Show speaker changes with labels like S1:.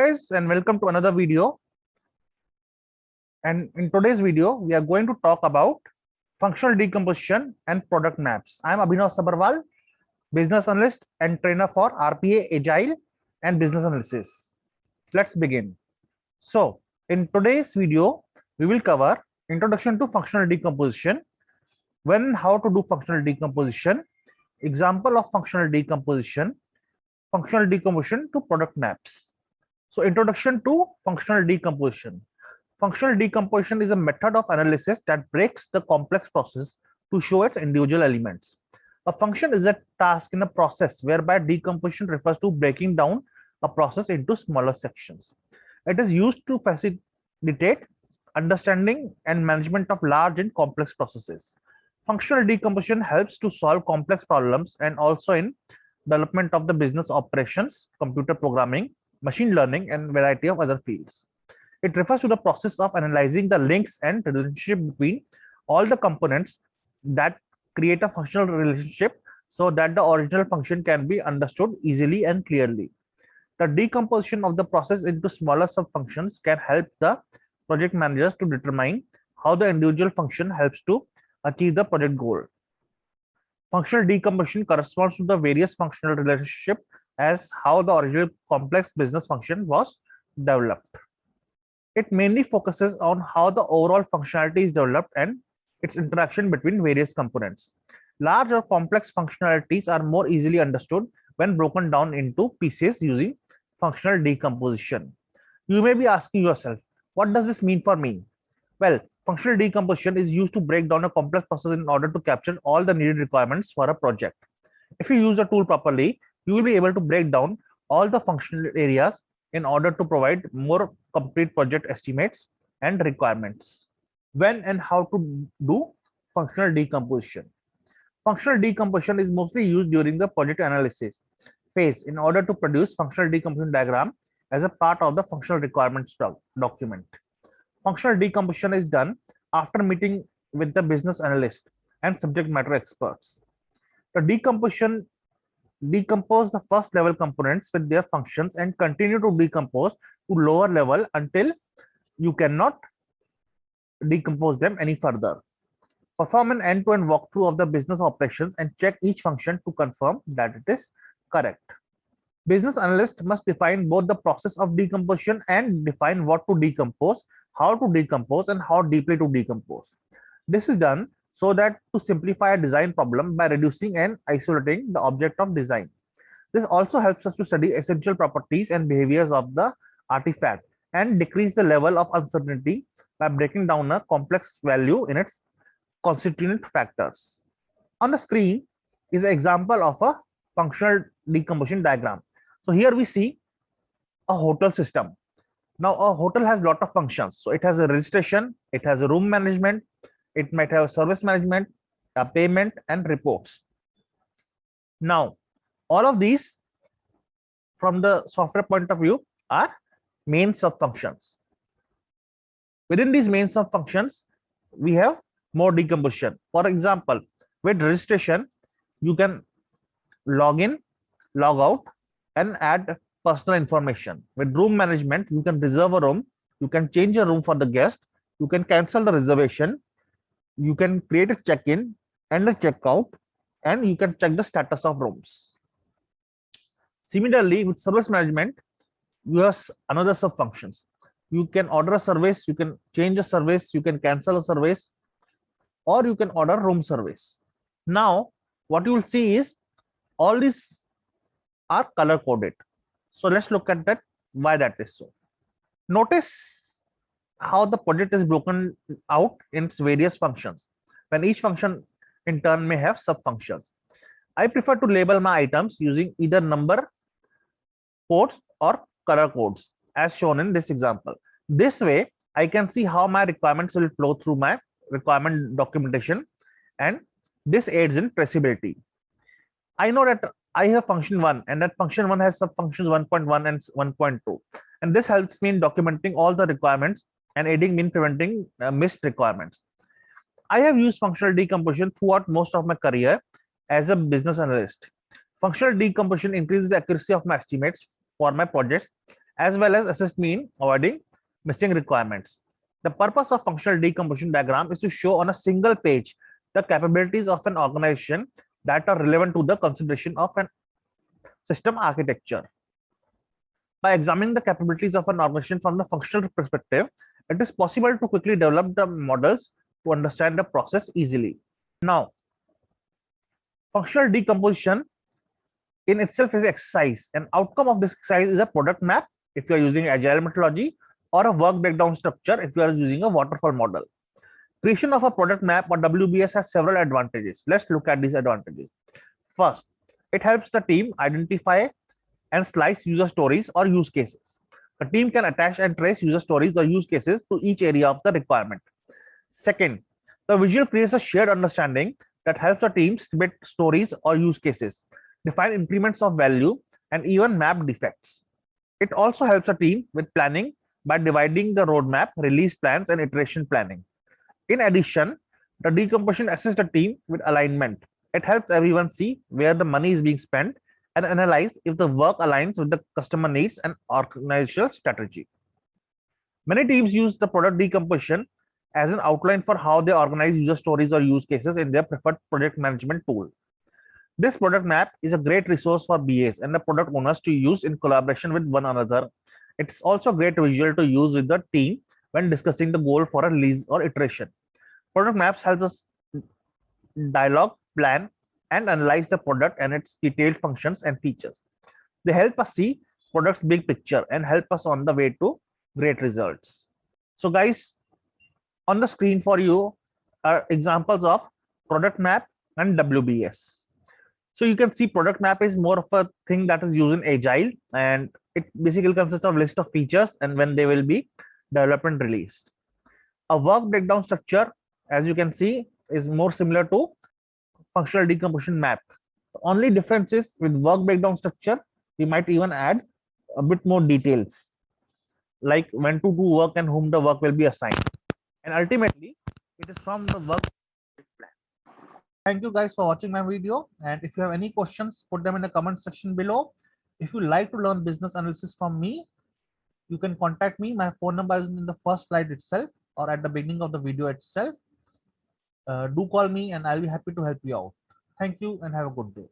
S1: Guys, and welcome to another video. And in today's video, we are going to talk about functional decomposition and product maps. I am Abhinav Sabharwal, business analyst and trainer for RPA Agile and business analysis. Let's begin. So, in today's video, we will cover introduction to functional decomposition, when and how to do functional decomposition, example of functional decomposition to product maps. So, introduction to functional decomposition. Functional decomposition is a method of analysis that breaks the complex process to show its individual elements. A function is a task in a process whereby decomposition refers to breaking down a process into smaller sections. It is used to facilitate understanding and management of large and complex processes. Functional decomposition helps to solve complex problems and also in development of the business operations, computer programming, machine learning, and variety of other fields. It refers to the process of analyzing the links and relationship between all the components that create a functional relationship so that the original function can be understood easily and clearly. The decomposition of the process into smaller sub-functions can help the project managers to determine how the individual function helps to achieve the project goal. Functional decomposition corresponds to the various functional relationship as how the original complex business function was developed. It mainly focuses on how the overall functionality is developed and its interaction between various components. Large or complex functionalities are more easily understood when broken down into pieces using functional decomposition. You may be asking yourself, what does this mean for me? Well, functional decomposition is used to break down a complex process in order to capture all the needed requirements for a project. If you use the tool properly, you will be able to break down all the functional areas in order to provide more complete project estimates and requirements. When and how to do functional decomposition. Functional decomposition is mostly used during the project analysis phase in order to produce functional decomposition diagram as a part of the functional requirements document. Functional decomposition is done after meeting with the business analyst and subject matter experts. The decomposition decompose the first level components with their functions and continue to decompose to lower level until you cannot decompose them any further. Perform an end-to-end walkthrough of the business operations and check each function to confirm that it is correct. Business analyst must define both the process of decomposition and define what to decompose, how to decompose, and how deeply to decompose. This is done so that to simplify a design problem by reducing and isolating the object of design. This also helps us to study essential properties and behaviors of the artifact and decrease the level of uncertainty by breaking down a complex value in its constituent factors. On the screen is an example of a functional decomposition diagram. So here we see a hotel system. Now a hotel has a lot of functions. So it has a registration, it has a room management, it might have service management, a payment, and reports. Now, all of these from the software point of view are main sub-functions. Within these main sub-functions, we have more decomposition. For example, with registration, you can log in, log out, and add personal information. With room management, you can reserve a room, you can change a room for the guest, you can cancel the reservation, you can create a check-in and a check-out, and you can check the status of rooms. Similarly, with service management, you have another sub-functions. You can order a service, you can change a service, you can cancel a service, or you can order room service. Now, what you will see is all these are color coded. So let's look at that, why that is so. Notice how the project is broken out in its various functions, when each function in turn may have sub-functions. I prefer to label my items using either number codes or color codes as shown in this example. This way, I can see how my requirements will flow through my requirement documentation, and this aids in traceability. I know that I have function 1 and that function 1 has sub-functions 1.1 and 1.2, and this helps me in documenting all the requirements and aiding me in preventing missed requirements. I have used functional decomposition throughout most of my career as a business analyst. Functional decomposition increases the accuracy of my estimates for my projects as well as assist me in avoiding missing requirements. The purpose of functional decomposition diagram is to show on a single page the capabilities of an organization that are relevant to the consideration of an system architecture. By examining the capabilities of an organization from the functional perspective, it is possible to quickly develop the models to understand the process easily. Now, functional decomposition in itself is an exercise. An outcome of this exercise is a product map if you are using agile methodology, or a work breakdown structure if you are using a waterfall model. Creation of a product map or WBS has several advantages. Let's look at these advantages. First, it helps the team identify and slice user stories or use cases. The team can attach and trace user stories or use cases to each area of the requirement. Second, the visual creates a shared understanding that helps the team split stories or use cases, define increments of value, and even map defects. It also helps a team with planning by dividing the roadmap, release plans, and iteration planning. In addition, the decomposition assists the team with alignment. It helps everyone see where the money is being spent and analyze if the work aligns with the customer needs and organizational strategy. Many teams use the product decomposition as an outline for how they organize user stories or use cases in their preferred project management tool. This product map is a great resource for BAs and the product owners to use in collaboration with one another. It's also a great visual to use with the team when discussing the goal for a release or iteration. Product maps help us dialogue, plan, and analyze the product and its detailed functions and features. They help us see product's big picture and help us on the way to great results. So guys, on the screen for you are examples of product map and WBS. So you can see product map is more of a thing that is used in agile, and it basically consists of list of features and when they will be developed and released. A work breakdown structure, as you can see, is more similar to functional decomposition map. The only difference is with work breakdown structure, we might even add a bit more details, like when to do work and whom the work will be assigned. And ultimately, it is from the work plan. Thank you guys for watching my video. And if you have any questions, put them in the comment section below. If you like to learn business analysis from me, you can contact me. My phone number is in the first slide itself or at the beginning of the video itself. Do call me and I'll be happy to help you out. Thank you and have a good day.